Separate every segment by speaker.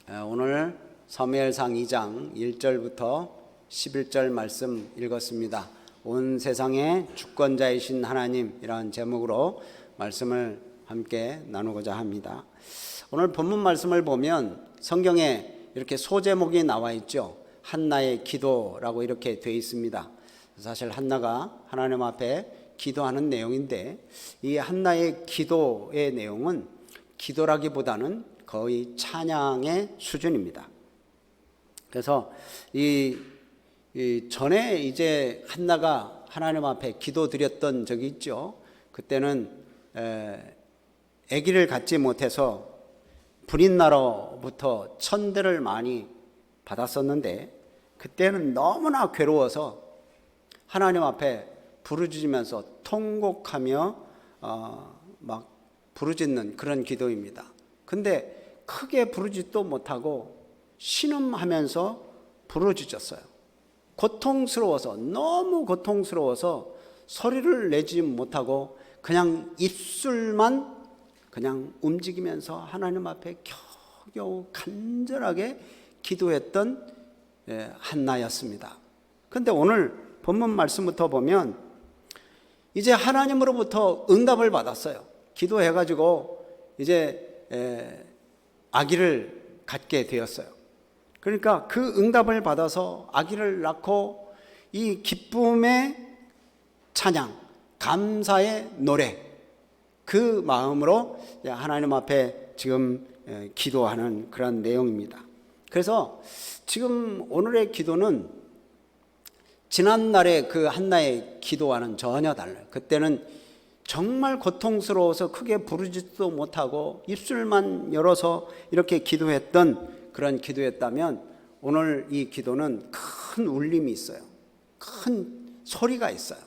Speaker 1: 오늘 사무엘상 2장 1절부터 11절 말씀 읽었습니다. 온 세상의 주권자이신 하나님이라는 제목으로 말씀을 함께 나누고자 합니다. 오늘 본문 말씀을 보면 성경에 이렇게 소제목이 나와 있죠. 한나의 기도라고 이렇게 되어 있습니다. 사실 한나가 하나님 앞에 기도하는 내용인데, 이 한나의 기도의 내용은 기도라기보다는 거의 찬양의 수준입니다. 그래서 이 전에 이제 한나가 하나님 앞에 기도드렸던 적이 있죠. 그때는 아기를 갖지 못해서 불인나로부터 천대를 많이 받았었는데, 그때는 너무나 괴로워서 하나님 앞에 부르짖으면서 통곡하며 막 부르짖는 그런 기도입니다. 근데 크게 부르짖도 못하고 신음하면서 부르짖었어요. 고통스러워서, 너무 고통스러워서 소리를 내지 못하고 그냥 입술만 그냥 움직이면서 하나님 앞에 겨우겨우 간절하게 기도했던 한나였습니다. 그런데 오늘 본문 말씀부터 보면 이제 하나님으로부터 응답을 받았어요. 기도해가지고 이제 아기를 갖게 되었어요. 그러니까 그 응답을 받아서 아기를 낳고 이 기쁨의 찬양, 감사의 노래, 그 마음으로 하나님 앞에 지금 기도하는 그런 내용입니다. 그래서 지금 오늘의 기도는 지난날의 그 한나의 기도와는 전혀 달라요. 그때는 정말 고통스러워서 크게 부르짖지도 못하고 입술만 열어서 이렇게 기도했던 그런 기도였다면, 오늘 이 기도는 큰 울림이 있어요. 큰 소리가 있어요.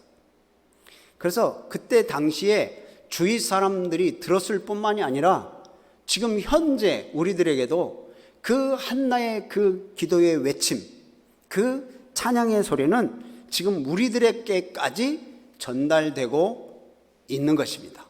Speaker 1: 그래서 그때 당시에 주위 사람들이 들었을 뿐만이 아니라 지금 현재 우리들에게도 그 한나의 그 기도의 외침, 그 찬양의 소리는 지금 우리들에게까지 전달되고 있는 것입니다.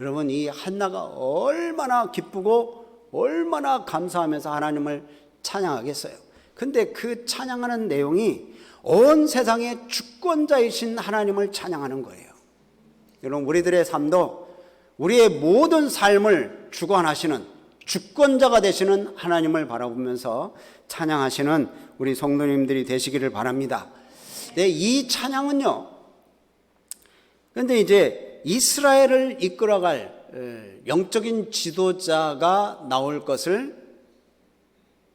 Speaker 1: 여러분, 이 한나가 얼마나 기쁘고 얼마나 감사하면서 하나님을 찬양하겠어요. 근데 그 찬양하는 내용이 온 세상의 주권자이신 하나님을 찬양하는 거예요. 여러분, 우리들의 삶도 우리의 모든 삶을 주관하시는 주권자가 되시는 하나님을 바라보면서 찬양하시는 우리 성도님들이 되시기를 바랍니다. 네, 이 찬양은요, 그런데 이제 이스라엘을 이끌어갈 영적인 지도자가 나올 것을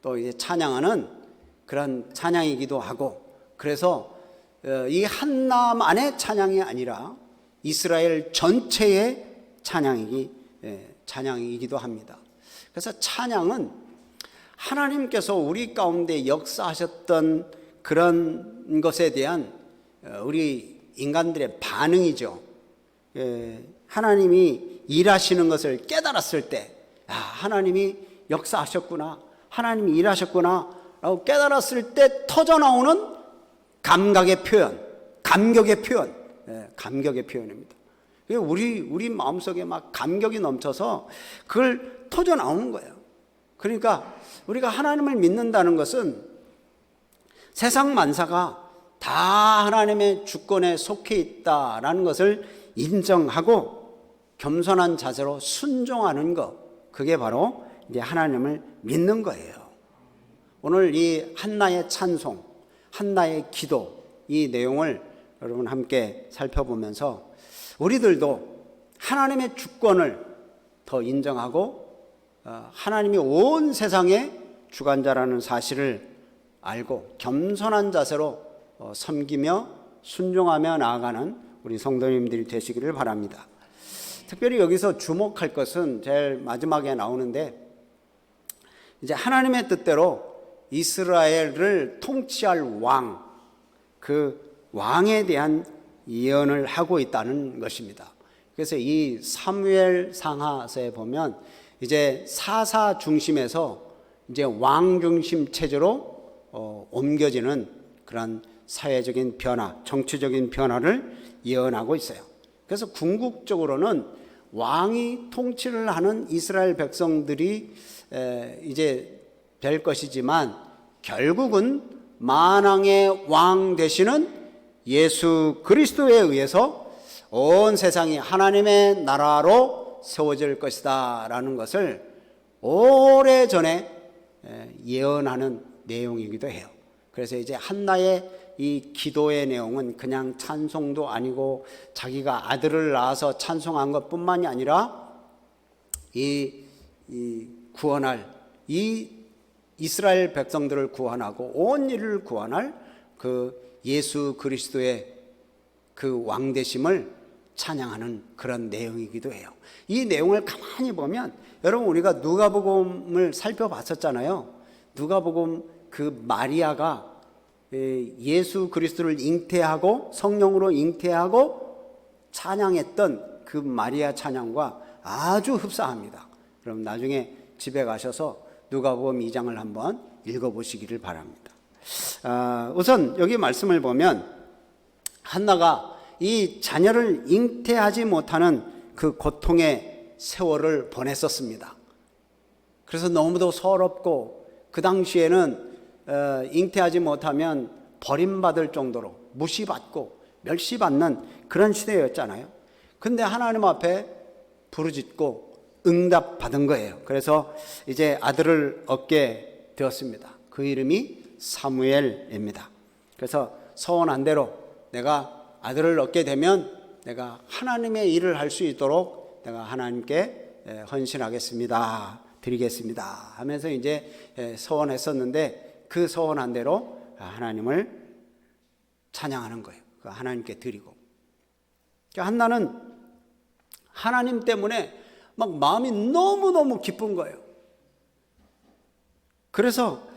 Speaker 1: 또 이제 찬양하는 그런 찬양이기도 하고, 그래서 이 한나만의 찬양이 아니라 이스라엘 전체의 찬양이기도 합니다. 그래서 찬양은 하나님께서 우리 가운데 역사하셨던 그런 것에 대한 우리 인간들의 반응이죠. 하나님이 일하시는 것을 깨달았을 때, 하나님이 역사하셨구나, 하나님이 일하셨구나 라고 깨달았을 때 터져나오는 감각의 표현, 감격의 표현, 감격의 표현입니다. 우리 마음속에 막 감격이 넘쳐서 그걸 터져나오는 거예요. 그러니까 우리가 하나님을 믿는다는 것은 세상 만사가 다 하나님의 주권에 속해 있다라는 것을 인정하고 겸손한 자세로 순종하는 것, 그게 바로 이제 하나님을 믿는 거예요. 오늘 이 한나의 찬송, 한나의 기도, 이 내용을 여러분 함께 살펴보면서 우리들도 하나님의 주권을 더 인정하고 하나님이 온 세상의 주관자라는 사실을 알고 겸손한 자세로 섬기며 순종하며 나아가는 우리 성도님들이 되시기를 바랍니다. 특별히 여기서 주목할 것은 제일 마지막에 나오는데, 이제 하나님의 뜻대로 이스라엘을 통치할 왕, 그 왕에 대한 예언을 하고 있다는 것입니다. 그래서 이 사무엘 상하서에 보면 이제 사사 중심에서 이제 왕 중심 체제로 옮겨지는 그런 사회적인 변화, 정치적인 변화를 예언하고 있어요. 그래서 궁극적으로는 왕이 통치를 하는 이스라엘 백성들이 이제 될 것이지만 결국은 만왕의 왕 되시는 예수 그리스도에 의해서 온 세상이 하나님의 나라로 세워질 것이다 라는 것을 오래전에 예언하는 내용이기도 해요. 그래서 이제 한나의 이 기도의 내용은 그냥 찬송도 아니고 자기가 아들을 낳아서 찬송한 것뿐만이 아니라 이 구원할 이 이스라엘 백성들을 구원하고 온 일을 구원할 그 예수 그리스도의 그 왕되심을 찬양하는 그런 내용이기도 해요. 이 내용을 가만히 보면 여러분 우리가 누가복음을 살펴봤었잖아요. 누가복음 그 마리아가 예수 그리스도를 잉태하고 성령으로 잉태하고 찬양했던 그 마리아 찬양과 아주 흡사합니다. 그럼 나중에 집에 가셔서 누가복음 2장을 한번 읽어보시기를 바랍니다. 우선 여기 말씀을 보면 한나가 이 자녀를 잉태하지 못하는 그 고통의 세월을 보냈었습니다. 그래서 너무도 서럽고 그 당시에는 잉태하지 못하면 버림받을 정도로 무시받고 멸시받는 그런 시대였잖아요. 근데 하나님 앞에 부르짖고 응답받은 거예요. 그래서 이제 아들을 얻게 되었습니다. 그 이름이 사무엘입니다. 그래서 서원한 대로 내가 아들을 얻게 되면 내가 하나님의 일을 할 수 있도록 내가 하나님께 헌신하겠습니다. 드리겠습니다. 하면서 이제 서원했었는데 그 서원한 대로 하나님을 찬양하는 거예요. 하나님께 드리고. 한나는 하나님 때문에 막 마음이 너무너무 기쁜 거예요. 그래서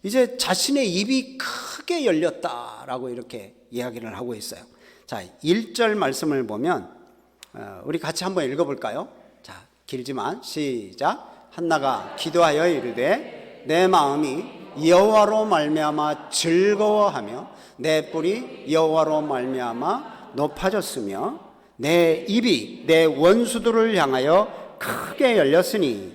Speaker 1: 이제 자신의 입이 크게 열렸다라고 이렇게 이야기를 하고 있어요. 자, 1절 말씀을 보면 우리 같이 한번 읽어볼까요? 자, 길지만 시작. 한나가 기도하여 이르되 내 마음이 여호와로 말미암아 즐거워하며 내 뿔이 여호와로 말미암아 높아졌으며 내 입이 내 원수들을 향하여 크게 열렸으니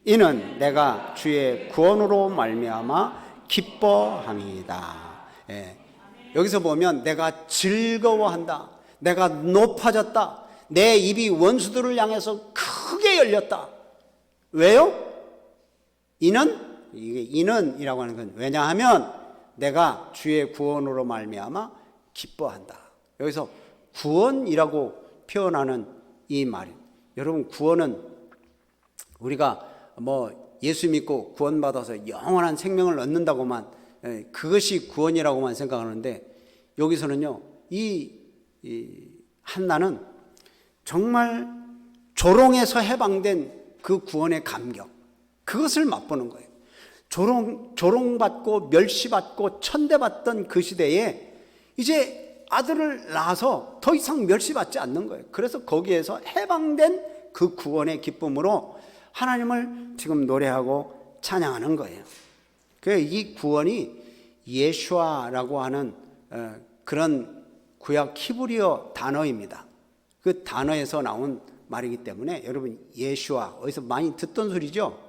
Speaker 1: 이는 내가 주의 구원으로 말미암아 기뻐함이다. 여기서 보면 내가 즐거워한다. 내가 높아졌다. 내 입이 원수들을 향해서 크게 열렸다. 왜요? 이는이라고 하는 건 왜냐하면 내가 주의 구원으로 말미암아 기뻐한다. 여기서 구원이라고 표현하는 이 말이, 여러분 구원은 우리가 뭐 예수 믿고 구원받아서 영원한 생명을 얻는다고만 그것이 구원이라고만 생각하는데 여기서는요 이 한나는 정말 조롱에서 해방된 그 구원의 감격, 그것을 맛보는 거예요. 조롱받고 멸시받고 천대받던 그 시대에 이제 아들을 낳아서 더 이상 멸시받지 않는 거예요. 그래서 거기에서 해방된 그 구원의 기쁨으로 하나님을 지금 노래하고 찬양하는 거예요. 이 구원이 예슈아라고 하는 그런 구약 히브리어 단어입니다. 그 단어에서 나온 말이기 때문에 여러분 예슈아 어디서 많이 듣던 소리죠?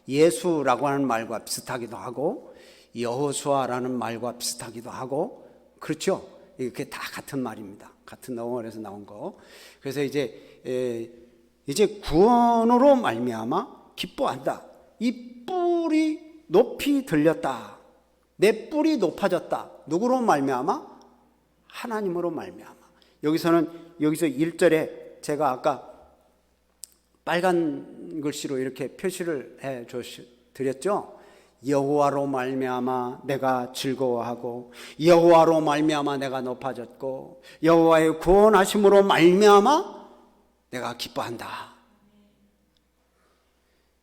Speaker 1: 예수라고 하는 말과 비슷하기도 하고 여호수아라는 말과 비슷하기도 하고 그렇죠? 이게 다 같은 말입니다. 같은 어원에서 나온 거. 그래서 이제 구원으로 말미암아 기뻐한다. 이 뿔이 높이 들렸다. 내 뿔이 높아졌다. 누구로 말미암아? 하나님으로 말미암아. 여기서 1절에 제가 아까 빨간 글씨로 이렇게 표시를 해 드렸죠. 여호와로 말미암아 내가 즐거워하고 여호와로 말미암아 내가 높아졌고 여호와의 구원하심으로 말미암아 내가 기뻐한다.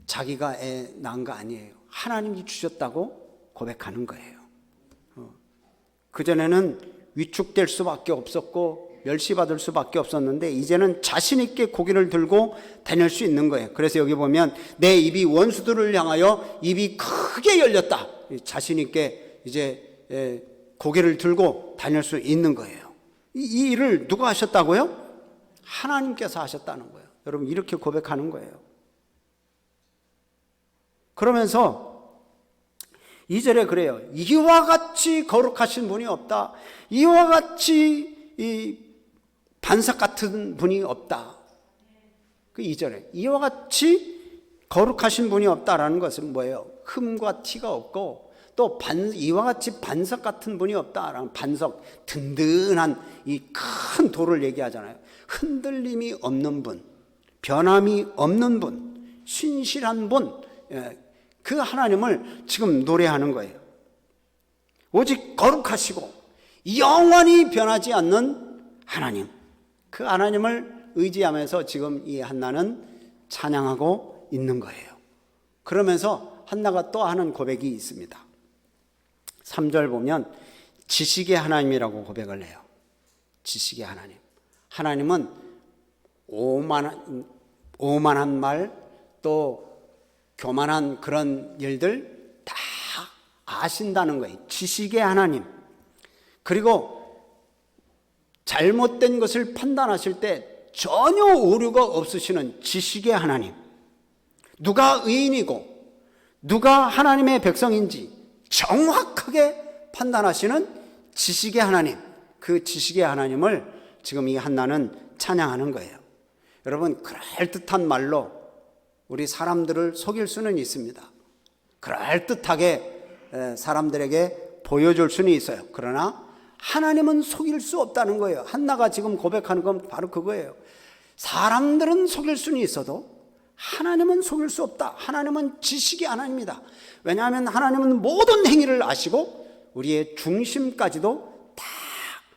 Speaker 1: 자기가 애 낳은 거 아니에요. 하나님이 주셨다고 고백하는 거예요. 그전에는 위축될 수밖에 없었고 멸시받을 수밖에 없었는데 이제는 자신 있게 고개를 들고 다닐 수 있는 거예요. 그래서 여기 보면 내 입이 원수들을 향하여 입이 크게 열렸다. 자신 있게 이제 고개를 들고 다닐 수 있는 거예요. 이 일을 누가 하셨다고요? 하나님께서 하셨다는 거예요. 여러분 이렇게 고백하는 거예요. 그러면서 2절에 그래요. 이와 같이 거룩하신 분이 없다. 이와 같이 이 반석 같은 분이 없다. 그 2절에 이와 같이 거룩하신 분이 없다라는 것은 뭐예요? 흠과 티가 없고 또 이와 같이 반석 같은 분이 없다라는, 반석, 든든한 이 큰 돌을 얘기하잖아요. 흔들림이 없는 분, 변함이 없는 분, 신실한 분, 그 하나님을 지금 노래하는 거예요. 오직 거룩하시고 영원히 변하지 않는 하나님, 그 하나님을 의지하면서 지금 이 한나는 찬양하고 있는 거예요. 그러면서 한나가 또 하는 고백이 있습니다. 3절 보면 지식의 하나님이라고 고백을 해요. 지식의 하나님. 하나님은 오만한 말, 또 교만한 그런 일들 다 아신다는 거예요. 지식의 하나님. 그리고 잘못된 것을 판단하실 때 전혀 오류가 없으시는 지식의 하나님. 누가 의인이고 누가 하나님의 백성인지 정확하게 판단하시는 지식의 하나님, 그 지식의 하나님을 지금 이 한나는 찬양하는 거예요. 여러분, 그럴듯한 말로 우리 사람들을 속일 수는 있습니다. 그럴듯하게 사람들에게 보여줄 수는 있어요. 그러나 하나님은 속일 수 없다는 거예요. 한나가 지금 고백하는 건 바로 그거예요. 사람들은 속일 수는 있어도 하나님은 속일 수 없다. 하나님은 지식의 하나님이다. 왜냐하면 하나님은 모든 행위를 아시고 우리의 중심까지도 다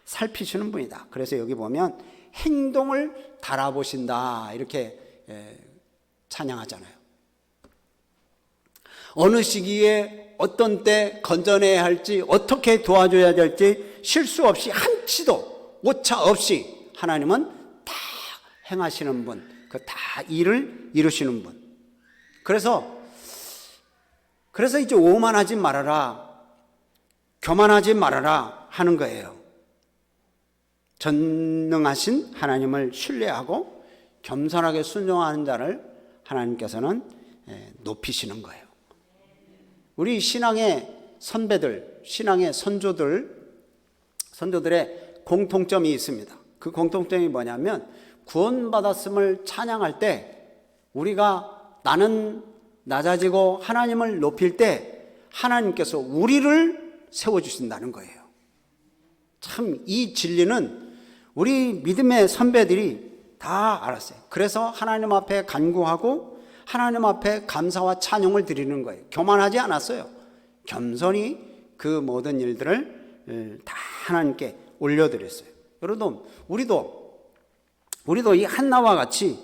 Speaker 1: 살피시는 분이다. 그래서 여기 보면 행동을 달아보신다, 이렇게 찬양하잖아요. 어느 시기에 어떤 때 건져내야 할지, 어떻게 도와줘야 될지 실수 없이 한치도 오차 없이 하나님은 다 행하시는 분, 그 다 일을 이루시는 분. 그래서 이제 오만하지 말아라, 교만하지 말아라 하는 거예요. 전능하신 하나님을 신뢰하고 겸손하게 순종하는 자를 하나님께서는 높이시는 거예요. 우리 신앙의 선배들, 신앙의 선조들의 공통점이 있습니다. 그 공통점이 뭐냐면 구원받았음을 찬양할 때 우리가 나는 낮아지고 하나님을 높일 때 하나님께서 우리를 세워주신다는 거예요. 참 이 진리는 우리 믿음의 선배들이 다 알았어요. 그래서 하나님 앞에 간구하고 하나님 앞에 감사와 찬양을 드리는 거예요. 교만하지 않았어요. 겸손히 그 모든 일들을 다 하나님께 올려드렸어요. 여러분, 우리도 이 한나와 같이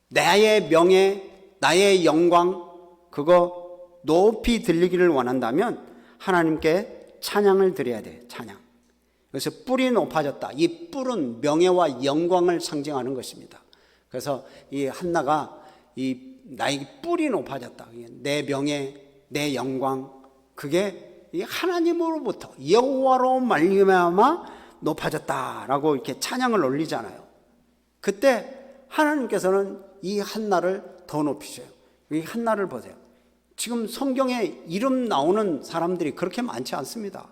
Speaker 1: 나의 명예, 나의 영광, 그거 높이 들리기를 원한다면 하나님께 찬양을 드려야 돼요. 찬양. 그래서 뿔이 높아졌다. 이 뿔은 명예와 영광을 상징하는 것입니다. 그래서 이 한나가 나의 뿔이 높아졌다. 내 명예, 내 영광, 그게 이 하나님으로부터 여호와로 말미암아 높아졌다라고 이렇게 찬양을 올리잖아요. 그때 하나님께서는 이 한나를 더 높이셔요. 이 한나를 보세요. 지금 성경에 이름 나오는 사람들이 그렇게 많지 않습니다.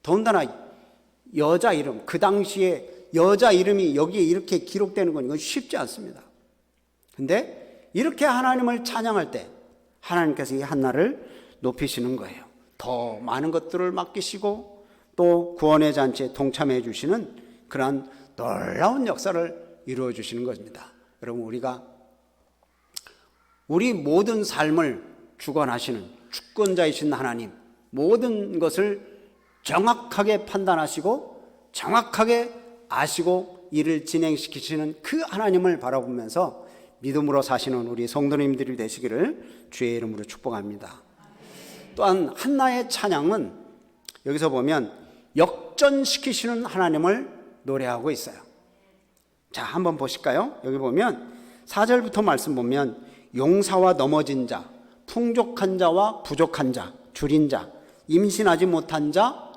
Speaker 1: 더군다나 여자 이름, 그 당시에 여자 이름이 여기에 이렇게 기록되는 건 이건 쉽지 않습니다. 근데 이렇게 하나님을 찬양할 때 하나님께서 이 한나를 높이시는 거예요. 더 많은 것들을 맡기시고 또 구원의 잔치에 동참해 주시는 그러한 놀라운 역사를 이루어 주시는 것입니다. 여러분, 우리 모든 삶을 주관하시는 주권자이신 하나님, 모든 것을 정확하게 판단하시고 정확하게 아시고 일을 진행시키시는 그 하나님을 바라보면서 믿음으로 사시는 우리 성도님들이 되시기를 주의 이름으로 축복합니다. 또한 한나의 찬양은 여기서 보면 역전시키시는 하나님을 노래하고 있어요. 자, 한번 보실까요? 여기 보면 4절부터 말씀 보면 용사와 넘어진 자, 풍족한 자와 부족한 자, 줄인 자, 임신하지 못한 자,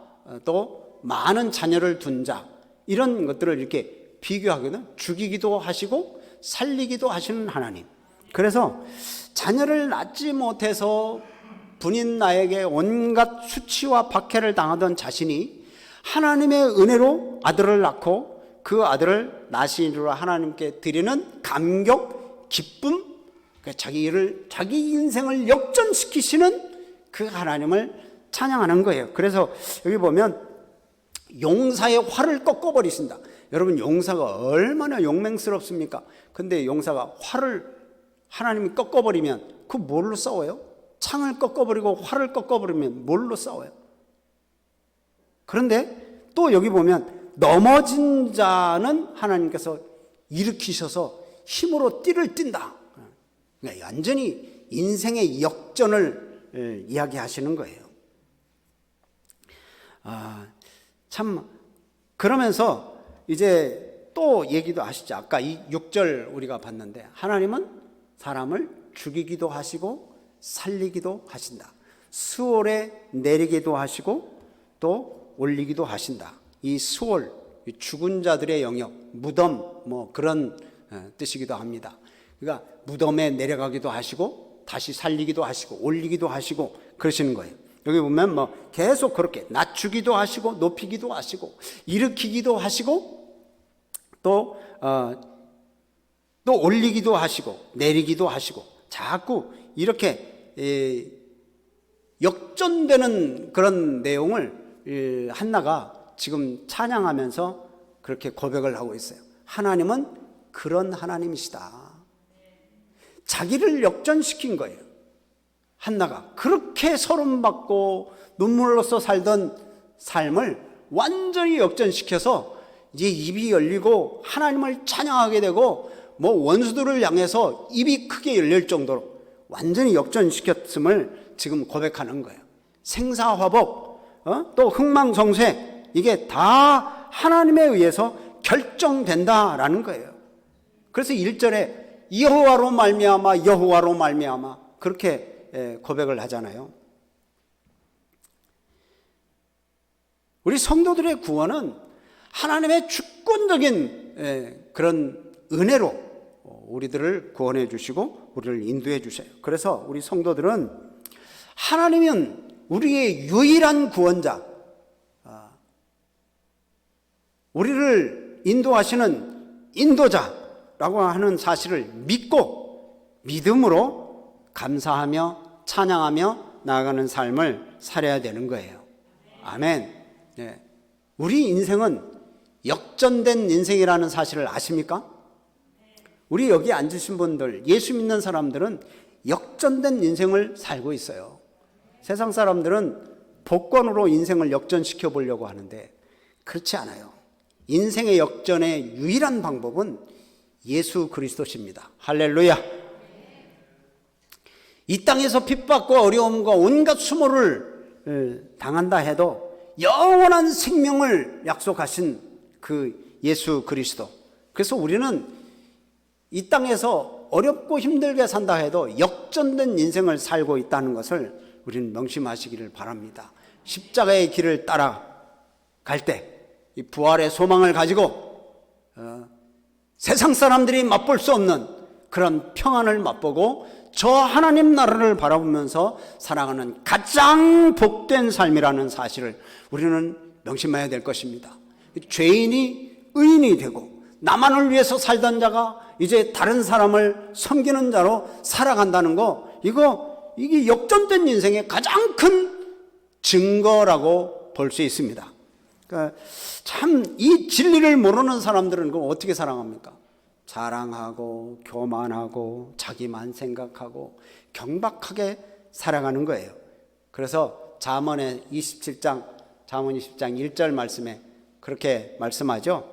Speaker 1: 또 많은 자녀를 둔 자, 이런 것들을 이렇게 비교하거든. 죽이기도 하시고 살리기도 하시는 하나님, 그래서 자녀를 낳지 못해서 분인 나에게 온갖 수치와 박해를 당하던 자신이 하나님의 은혜로 아들을 낳고 그 아들을 나신으로 하나님께 드리는 감격, 기쁨, 자기 인생을 역전시키시는 그 하나님을 찬양하는 거예요. 그래서 여기 보면 용사의 활을 꺾어버리신다. 여러분, 용사가 얼마나 용맹스럽습니까? 근데 용사가 활을 하나님이 꺾어버리면 그 뭘로 싸워요? 창을 꺾어버리고 활을 꺾어버리면 뭘로 싸워요? 그런데 또 여기 보면 넘어진 자는 하나님께서 일으키셔서 힘으로 띠를 띈다. 그러니까 완전히 인생의 역전을 이야기하시는 거예요. 참, 그러면서 이제 또 얘기도 하시죠. 아까 이 6절 우리가 봤는데, 하나님은 사람을 죽이기도 하시고 살리기도 하신다. 수월에 내리기도 하시고 또 올리기도 하신다. 이 수월, 죽은 자들의 영역, 무덤, 뭐 그런 뜻이기도 합니다. 그러니까 무덤에 내려가기도 하시고 다시 살리기도 하시고 올리기도 하시고 그러시는 거예요. 여기 보면 뭐 계속 그렇게 낮추기도 하시고 높이기도 하시고 일으키기도 하시고 또 올리기도 하시고 내리기도 하시고 자꾸 이렇게 역전되는 그런 내용을 한나가 지금 찬양하면서 그렇게 고백을 하고 있어요. 하나님은 그런 하나님이시다. 자기를 역전시킨 거예요. 한나가 그렇게 서름받고 눈물로써 살던 삶을 완전히 역전시켜서 이제 입이 열리고 하나님을 찬양하게 되고 뭐 원수들을 향해서 입이 크게 열릴 정도로 완전히 역전시켰음을 지금 고백하는 거예요. 생사화복, 또 흥망성쇠, 이게 다 하나님에 의해서 결정된다라는 거예요. 그래서 1절에 여호와로 말미암아 여호와로 말미암아 그렇게 고백을 하잖아요. 우리 성도들의 구원은 하나님의 주권적인 그런 은혜로 우리들을 구원해 주시고 우리를 인도해 주셔요. 그래서 우리 성도들은 하나님은 우리의 유일한 구원자, 우리를 인도하시는 인도자라고 하는 사실을 믿고 믿음으로 감사하며 찬양하며 나아가는 삶을 살아야 되는 거예요. 아멘. 네. 우리 인생은 역전된 인생이라는 사실을 아십니까? 우리 여기 앉으신 분들, 예수 믿는 사람들은 역전된 인생을 살고 있어요. 세상 사람들은 복권으로 인생을 역전시켜 보려고 하는데 그렇지 않아요. 인생의 역전의 유일한 방법은 예수 그리스도십니다. 할렐루야. 이 땅에서 핍박과 어려움과 온갖 수모를 당한다 해도 영원한 생명을 약속하신 그 예수 그리스도. 그래서 우리는 이 땅에서 어렵고 힘들게 산다 해도 역전된 인생을 살고 있다는 것을 우리는 명심하시기를 바랍니다. 십자가의 길을 따라갈 때 이 부활의 소망을 가지고 세상 사람들이 맛볼 수 없는 그런 평안을 맛보고 저 하나님 나라를 바라보면서 살아가는 가장 복된 삶이라는 사실을 우리는 명심해야 될 것입니다. 죄인이 의인이 되고 나만을 위해서 살던 자가 이제 다른 사람을 섬기는 자로 살아간다는 거, 이게 역전된 인생의 가장 큰 증거라고 볼 수 있습니다. 그러니까 참 이 진리를 모르는 사람들은 그럼 어떻게 살아갑니까? 자랑하고 교만하고 자기만 생각하고 경박하게 살아가는 거예요. 그래서 잠언 20장 1절 말씀에 그렇게 말씀하죠.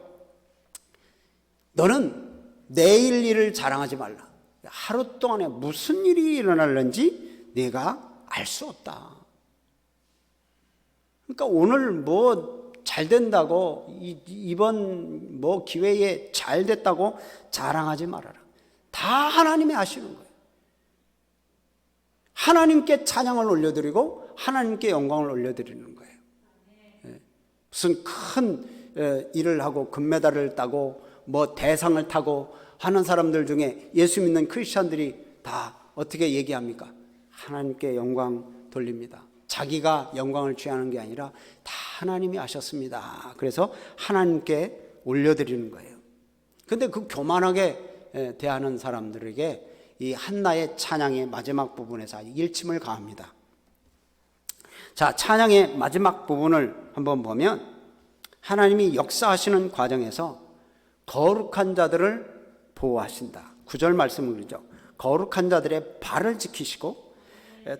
Speaker 1: 너는 내일 일을 자랑하지 말라. 하루 동안에 무슨 일이 일어날는지 네가 알 수 없다. 그러니까 오늘 뭐 잘 된다고, 이번 뭐 기회에 잘 됐다고 자랑하지 말아라. 다 하나님이 아시는 거예요. 하나님께 찬양을 올려드리고 하나님께 영광을 올려드리는 거예요. 무슨 큰 일을 하고 금메달을 따고 뭐 대상을 타고 하는 사람들 중에 예수 믿는 크리스찬들이 다 어떻게 얘기합니까? 하나님께 영광 돌립니다. 자기가 영광을 취하는 게 아니라 다 하나님이 하셨습니다. 그래서 하나님께 올려드리는 거예요. 근데 그 교만하게 대하는 사람들에게 이 한나의 찬양의 마지막 부분에서 일침을 가합니다. 자, 찬양의 마지막 부분을 한번 보면 하나님이 역사하시는 과정에서 거룩한 자들을 보호하신다. 9절 말씀을 그러죠. 거룩한 자들의 발을 지키시고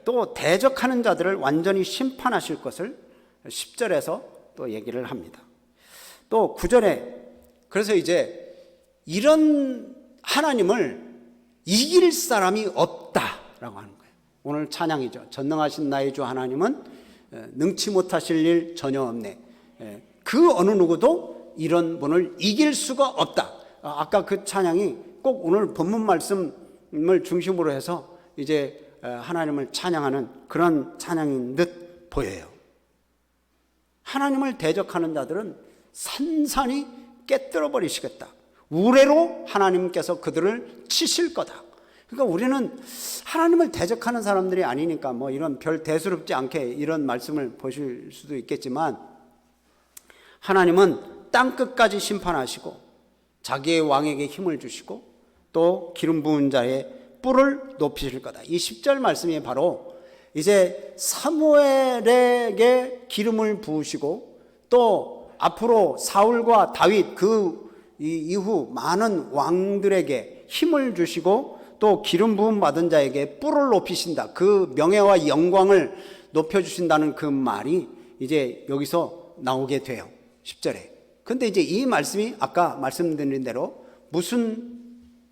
Speaker 1: 또 대적하는 자들을 완전히 심판하실 것을 10절에서 또 얘기를 합니다. 또 9절에 그래서 이제 이런 하나님을 이길 사람이 없다라고 하는 거예요. 오늘 찬양이죠. 전능하신 나의 주 하나님은 능치 못하실 일 전혀 없네. 그 어느 누구도 이런 분을 이길 수가 없다. 아까 그 찬양이 꼭 오늘 본문 말씀을 중심으로 해서 이제 하나님을 찬양하는 그런 찬양인 듯 보여요. 하나님을 대적하는 자들은 산산이 깨뜨려 버리시겠다. 우레로 하나님께서 그들을 치실 거다. 그러니까 우리는 하나님을 대적하는 사람들이 아니니까 뭐 이런 별 대수롭지 않게 이런 말씀을 보실 수도 있겠지만 하나님은 땅끝까지 심판하시고 자기의 왕에게 힘을 주시고 또 기름 부은 자의 뿔을 높이실 거다. 이 10절 말씀이 바로 이제 사무엘에게 기름을 부으시고 또 앞으로 사울과 다윗 그 이후 많은 왕들에게 힘을 주시고 또 기름 부음 받은 자에게 뿔을 높이신다. 그 명예와 영광을 높여주신다는 그 말이 이제 여기서 나오게 돼요. 10절에. 근데 이제 이 말씀이 아까 말씀드린 대로 무슨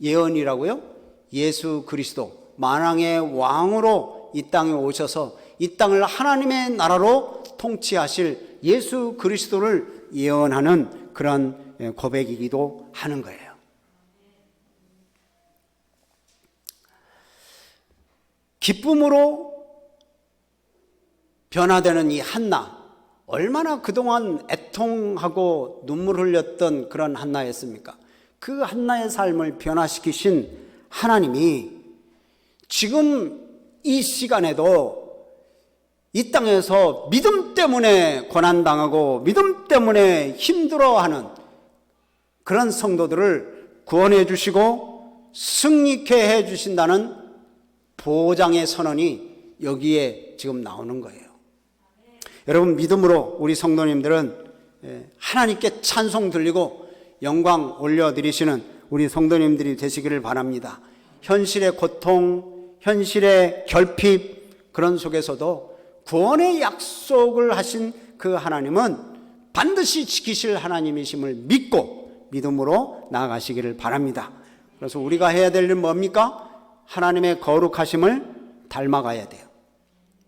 Speaker 1: 예언이라고요? 예수 그리스도 만왕의 왕으로 이 땅에 오셔서 이 땅을 하나님의 나라로 통치하실 예수 그리스도를 예언하는 그런 고백이기도 하는 거예요. 기쁨으로 변화되는 이 한나, 얼마나 그동안 애통하고 눈물 흘렸던 그런 한나였습니까? 그 한나의 삶을 변화시키신 하나님이 지금 이 시간에도 이 땅에서 믿음 때문에 고난당하고 믿음 때문에 힘들어하는 그런 성도들을 구원해 주시고 승리케 해 주신다는 보장의 선언이 여기에 지금 나오는 거예요. 여러분, 믿음으로 우리 성도님들은 하나님께 찬송 들리고 영광 올려드리시는 우리 성도님들이 되시기를 바랍니다. 현실의 고통, 현실의 결핍 그런 속에서도 구원의 약속을 하신 그 하나님은 반드시 지키실 하나님이심을 믿고 믿음으로 나아가시기를 바랍니다. 그래서 우리가 해야 될 일은 뭡니까? 하나님의 거룩하심을 닮아가야 돼요.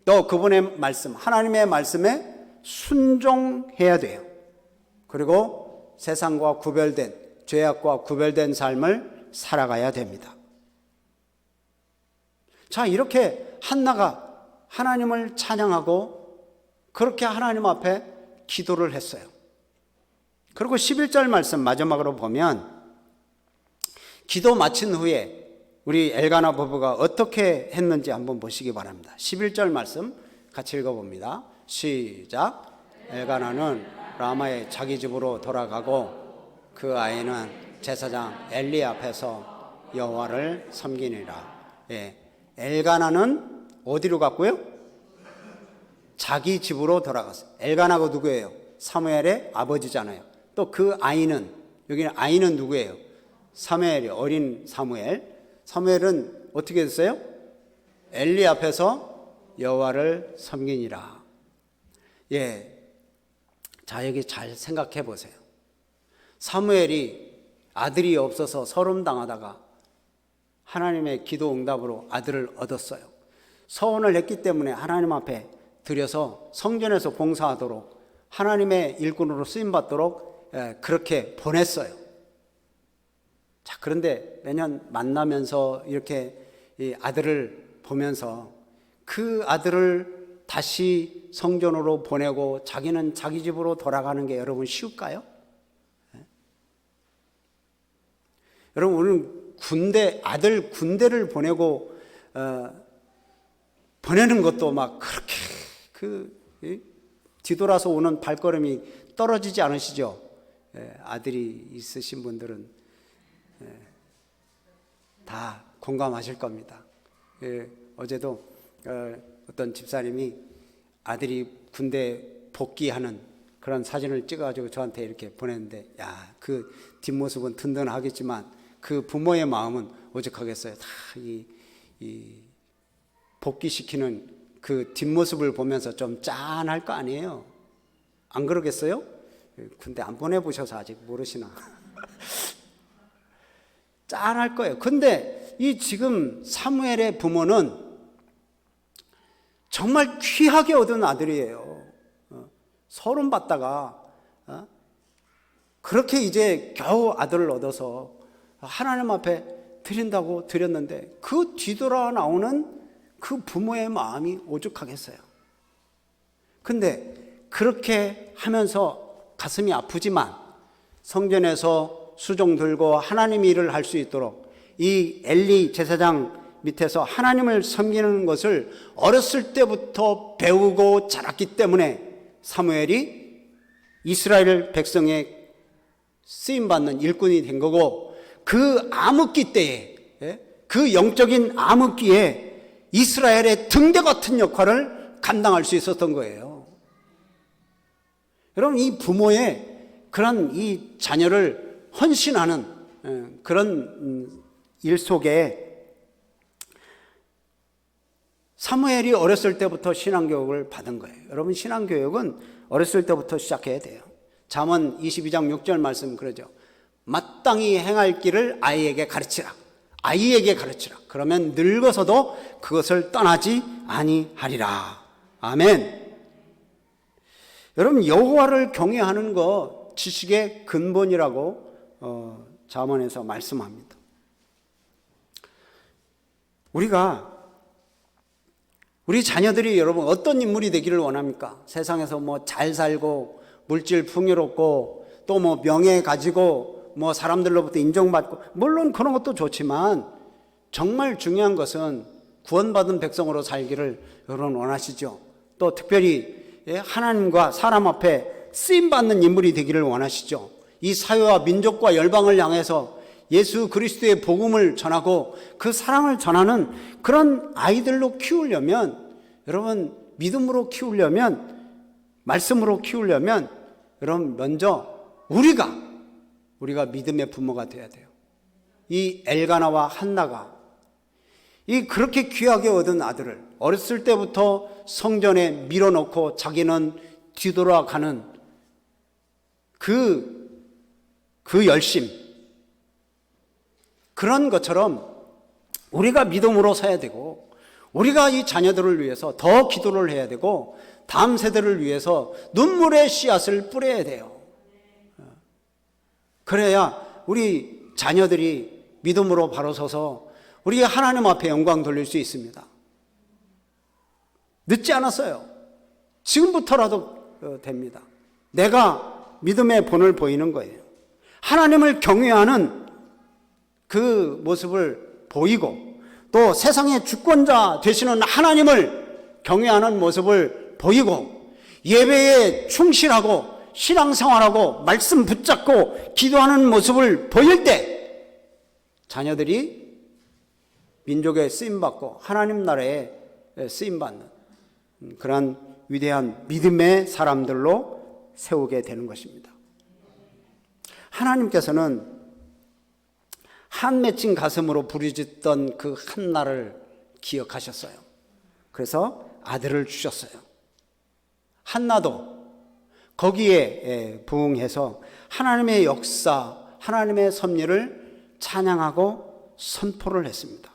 Speaker 1: 또 그분의 말씀, 하나님의 말씀에 순종해야 돼요. 그리고 세상과 구별된, 죄악과 구별된 삶을 살아가야 됩니다. 자, 이렇게 한나가 하나님을 찬양하고 그렇게 하나님 앞에 기도를 했어요. 그리고 11절 말씀 마지막으로 보면 기도 마친 후에 우리 엘가나 부부가 어떻게 했는지 한번 보시기 바랍니다. 11절 말씀 같이 읽어봅니다. 시작. 엘가나는 라마의 자기 집으로 돌아가고 그 아이는 제사장 엘리 앞에서 여호와를 섬기니라. 엘가나는 어디로 갔고요? 자기 집으로 돌아갔어요. 엘가나가 누구예요? 사무엘의 아버지잖아요. 또 그 아이는, 여기는 아이는 누구예요? 사무엘이, 어린 사무엘. 사무엘은 어떻게 됐어요? 엘리 앞에서 여호와를 섬기니라. 자, 여기 잘 생각해 보세요. 사무엘이 아들이 없어서 서름당하다가 하나님의 기도 응답으로 아들을 얻었어요. 서원을 했기 때문에 하나님 앞에 드려서 성전에서 봉사하도록 하나님의 일꾼으로 쓰임받도록 그렇게 보냈어요. 자, 그런데 매년 만나면서 이렇게 이 아들을 보면서 그 아들을 다시 성전으로 보내고 자기는 자기 집으로 돌아가는 게 여러분 쉬울까요? 여러분, 우리는 아들 군대를 보내는 것도 막 그렇게 뒤돌아서 오는 발걸음이 떨어지지 않으시죠? 아들이 있으신 분들은 다 공감하실 겁니다. 어제도 어떤 집사님이 아들이 군대 복귀하는 그런 사진을 찍어가지고 저한테 이렇게 보냈는데, 야, 그 뒷모습은 든든하겠지만 그 부모의 마음은 오죽하겠어요. 다 이 복귀시키는 그 뒷모습을 보면서 좀 짠할 거 아니에요? 안 그러겠어요? 군대 안 보내보셔서 아직 모르시나? 짠할 거예요. 근데 이 지금 사무엘의 부모는 정말 귀하게 얻은 아들이에요. 서름 받다가 그렇게 이제 겨우 아들을 얻어서 하나님 앞에 드린다고 드렸는데 그 뒤돌아 나오는 그 부모의 마음이 오죽하겠어요. 근데 그렇게 하면서 가슴이 아프지만 성전에서 수종 들고 하나님 일을 할 수 있도록 이 엘리 제사장 밑에서 하나님을 섬기는 것을 어렸을 때부터 배우고 자랐기 때문에 사무엘이 이스라엘 백성의 쓰임받는 일꾼이 된 거고, 그 암흑기 때에, 그 영적인 암흑기에 이스라엘의 등대 같은 역할을 감당할 수 있었던 거예요. 여러분, 이 부모의 그런 이 자녀를 헌신하는 그런 일 속에 사무엘이 어렸을 때부터 신앙교육을 받은 거예요. 여러분, 신앙교육은 어렸을 때부터 시작해야 돼요. 잠언 22장 6절 말씀 그러죠. 마땅히 행할 길을 아이에게 가르치라. 아이에게 가르치라. 그러면 늙어서도 그것을 떠나지 아니하리라. 아멘. 여러분, 여호와를 경외하는 거 지식의 근본이라고 잠언에서 말씀합니다. 우리 자녀들이 여러분 어떤 인물이 되기를 원합니까? 세상에서 뭐 잘 살고 물질 풍요롭고 또 뭐 명예 가지고 뭐 사람들로부터 인정받고, 물론 그런 것도 좋지만 정말 중요한 것은 구원받은 백성으로 살기를 여러분 원하시죠. 또 특별히 하나님과 사람 앞에 쓰임받는 인물이 되기를 원하시죠. 이 사회와 민족과 열방을 향해서 예수 그리스도의 복음을 전하고 그 사랑을 전하는 그런 아이들로 키우려면, 여러분 믿음으로 키우려면, 말씀으로 키우려면 여러분 먼저 우리가 믿음의 부모가 되어야 돼요. 이 엘가나와 한나가 이 그렇게 귀하게 얻은 아들을 어렸을 때부터 성전에 밀어넣고 자기는 뒤돌아가는 그 열심, 그런 것처럼 우리가 믿음으로 서야 되고, 우리가 이 자녀들을 위해서 더 기도를 해야 되고, 다음 세대를 위해서 눈물의 씨앗을 뿌려야 돼요. 그래야 우리 자녀들이 믿음으로 바로 서서 우리 하나님 앞에 영광 돌릴 수 있습니다. 늦지 않았어요. 지금부터라도 됩니다. 내가 믿음의 본을 보이는 거예요. 하나님을 경외하는 그 모습을 보이고, 또 세상의 주권자 되시는 하나님을 경외하는 모습을 보이고, 예배에 충실하고 신앙생활하고 말씀 붙잡고 기도하는 모습을 보일 때 자녀들이 민족에 쓰임받고 하나님 나라에 쓰임받는 그런 위대한 믿음의 사람들로 세우게 되는 것입니다. 하나님께서는 한 맺힌 가슴으로 부르짖던 그 한나를 기억하셨어요. 그래서 아들을 주셨어요. 한나도 거기에 부응해서 하나님의 역사, 하나님의 섭리를 찬양하고 선포를 했습니다.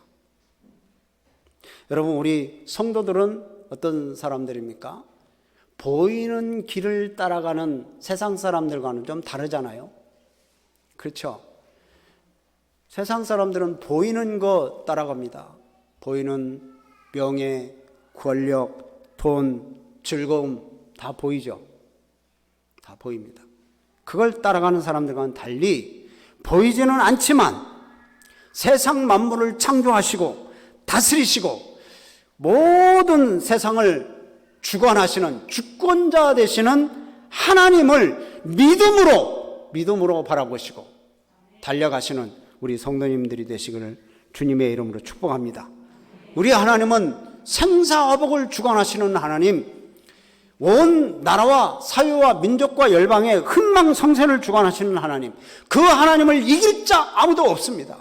Speaker 1: 여러분, 우리 성도들은 어떤 사람들입니까? 보이는 길을 따라가는 세상 사람들과는 좀 다르잖아요. 그렇죠? 세상 사람들은 보이는 거 따라갑니다. 보이는 명예, 권력, 돈, 즐거움 다 보이죠. 다 보입니다. 그걸 따라가는 사람들과는 달리 보이지는 않지만 세상 만물을 창조하시고 다스리시고 모든 세상을 주관하시는 주권자 되시는 하나님을 믿음으로 바라보시고 달려가시는 우리 성도님들이 되시기를 주님의 이름으로 축복합니다. 우리 하나님은 생사화복을 주관하시는 하나님, 온 나라와 사회와 민족과 열방의 흥망성쇠를 주관하시는 하나님, 그 하나님을 이길 자 아무도 없습니다.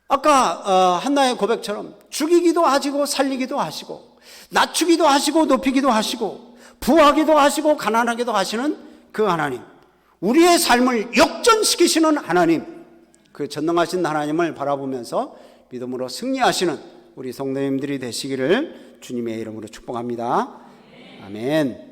Speaker 1: 아까 한나의 고백처럼 죽이기도 하시고 살리기도 하시고 낮추기도 하시고 높이기도 하시고 부하기도 하시고 가난하기도 하시는 그 하나님, 우리의 삶을 역전시키시는 하나님, 그 전능하신 하나님을 바라보면서 믿음으로 승리하시는 우리 성도님들이 되시기를 주님의 이름으로 축복합니다. 아멘.